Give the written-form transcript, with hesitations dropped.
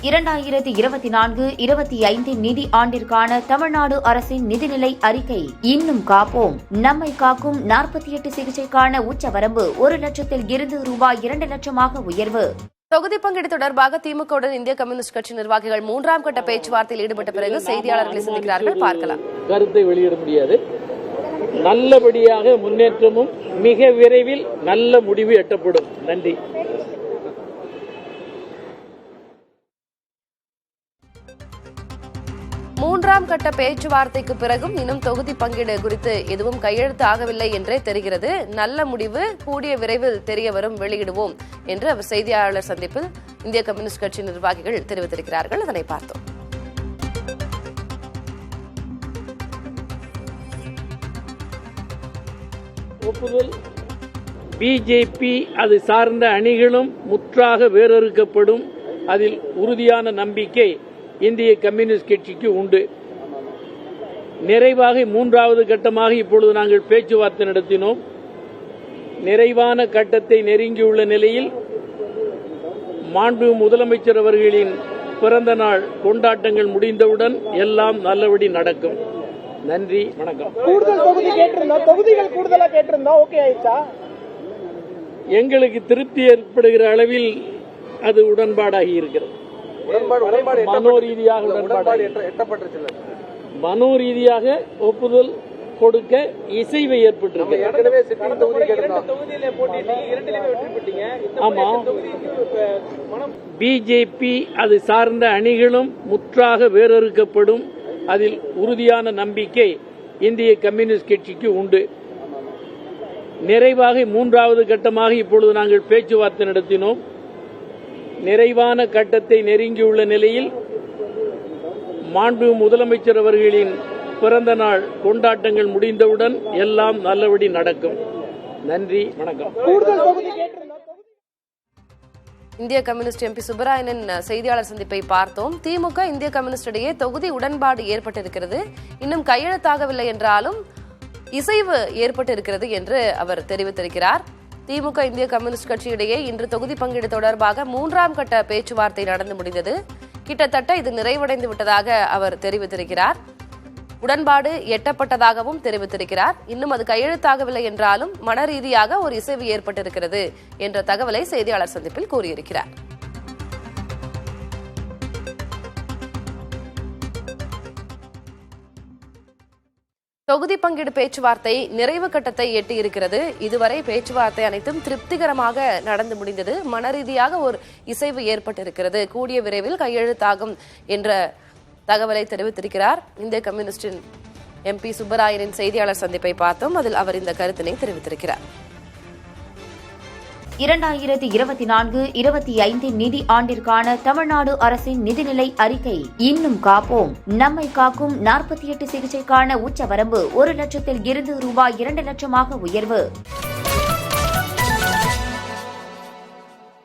2024-25 நிதி ஆண்டிற்கான தமிழ்நாடு அரசின் நிதிநிலை அறிக்கை. இன்னும் காப்போம். நம்மை காக்கும் 48 சிகிச்சைக்கான உச்சவரம்பு 1 லட்சத்தில் இருந்து ரூபாய் 2 லட்சமாக உயர்வு. தொகுதி பங்கீடு தொடர்பாக திமுகவுடன் இந்திய கம்யூனிஸ்ட் கட்சி நிர்வாகிகள் 3ஆம் கட்ட பேச்சுவார்த்தையில் ஈடுபட்ட பிறகு செய்தியாளர்களை சந்திக்கிறார்கள். பார்க்கலாம். கருத்தை வெளியிட முடியாது. நல்லபடியாக முன்னேற்றமும் மிக விரைவில் நல்ல முடிவு எட்டப்படும். நன்றி. மூன்றாம் கட்ட பேச்சுவார்த்தைக்கு பிறகும் இன்னும் தொகுதி பங்கீடு குறித்து எதுவும் கையெழுத்து ஆகவில்லை என்றே தெரிகிறது. நல்ல முடிவு கூடிய விரைவில் தெரிய வரும், வெளியிடுவோம் என்று அவர் செய்தியாளர் சந்திப்பில் இந்திய கம்யூனிஸ்ட் கட்சி நிர்வாகிகள் தெரிவித்திருக்கிறார்கள். அதனை பார்த்தோம். ஒப்புதல். பிஜேபி அது சார்ந்த அணிகளும் முற்றாக வேறறுக்கப்படும். அதில் உறுதியான நம்பிக்கை இந்திய கம்யூனிஸ்ட் கட்சிக்கு உண்டு. நிறைவாக 3வது கட்டமாக இப்பொழுது நாங்கள் பேச்சுவார்த்தை நடத்தினோம். நிறைவான கட்டத்தை நெருங்கியுள்ள நிலையில் மாண்பு முதலமைச்சர் அவர்களின் பிறந்த நாள் கொண்டாட்டங்கள் முடிந்தவுடன் எல்லாம் நல்லபடி நடக்கும். நன்றி, வணக்கம். தொகுதிகள் கூடுதலா கேட்டிருந்தா ஓகே ஆயிடுச்சா? எங்களுக்கு திருப்தி ஏற்படுகிற அளவில் அது உடன்பாடாகி இருக்கிறது. மனோ ரீதியாக ஒப்புதல் கொடுக்க இசைவு ஏற்பட்டிருக்கிறது. ஆமா, பிஜேபி அது சார்ந்த அணிகளும் முற்றாக வேறறுக்கப்படும். அதில் உறுதியான நம்பிக்கை இந்திய கம்யூனிஸ்ட் கட்சிக்கு உண்டு. நிறைவாக 3வது கட்டமாக இப்பொழுது நாங்கள் பேச்சுவார்த்தை நடத்தினோம். நிறைவான கட்டத்தை நெருங்கியுள்ள நிலையில் மாண்பு முதலமைச்சர் அவர்களின் பிறந்த நாள் கொண்டாட்டங்கள் முடிந்தவுடன் எல்லாம் நல்லபடி நடக்கும். நன்றி, வணக்கம். இந்திய கம்யூனிஸ்ட் எம்பி சுப்பராயனின் செய்தியாளர் சந்திப்பை பார்த்தோம். திமுக இந்திய கம்யூனிஸ்ட் இடையே தொகுதி உடன்பாடு ஏற்பட்டிருக்கிறது. இன்னும் கையெழுத்தாகவில்லை என்றாலும் இசைவு ஏற்பட்டிருக்கிறது என்று அவர் தெரிவித்திருக்கிறார். திமுக இந்திய கம்யூனிஸ்ட் கட்சியிடையே இன்று தொகுதி பங்கீடு தொடர்பாக 3ஆம் கட்ட பேச்சுவார்த்தை நடந்து முடிந்தது. கிட்டத்தட்ட இது நிறைவடைந்து விட்டதாக அவர் தெரிவித்திருக்கிறார். உடன்பாடு எட்டப்பட்டதாகவும் தெரிவித்திருக்கிறார். இன்னும் அது கையெழுத்தாகவில்லை என்றாலும் மன ரீதியாக ஒரு இசைவு ஏற்பட்டிருக்கிறது என்ற தகவலை செய்தியாளர் சந்திப்பில் கூறியிருக்கிறார். தொகுதி பங்கீடு பேச்சுவார்த்தை நிறைவு கட்டத்தை எட்டியிருக்கிறது. இதுவரை பேச்சுவார்த்தை அனைத்தும் திருப்திகரமாக நடந்து முடிந்தது. மன ரீதியாக ஒரு இசைவு ஏற்பட்டிருக்கிறது. கூடிய விரைவில் கையெழுத்தாகும் என்ற தகவலை தெரிவித்திருக்கிறார். இந்திய கம்யூனிஸ்டின் எம்பி சுப்பராயனின் செய்தியாளர் சந்திப்பை பார்த்தோம். அதில் அவர் இந்த கருத்தினை தெரிவித்திருக்கிறார். 2024-25 நிதி ஆண்டிற்கான தமிழ்நாடு அரசின் நிதிநிலை அறிக்கை. இன்னும் காப்போம். நம்மை காக்கும் 48 சிகிச்சைக்கான உச்சவரம்பு 1 லட்சத்தில் இருந்து ரூபாய் 2 லட்சமாக உயர்வு.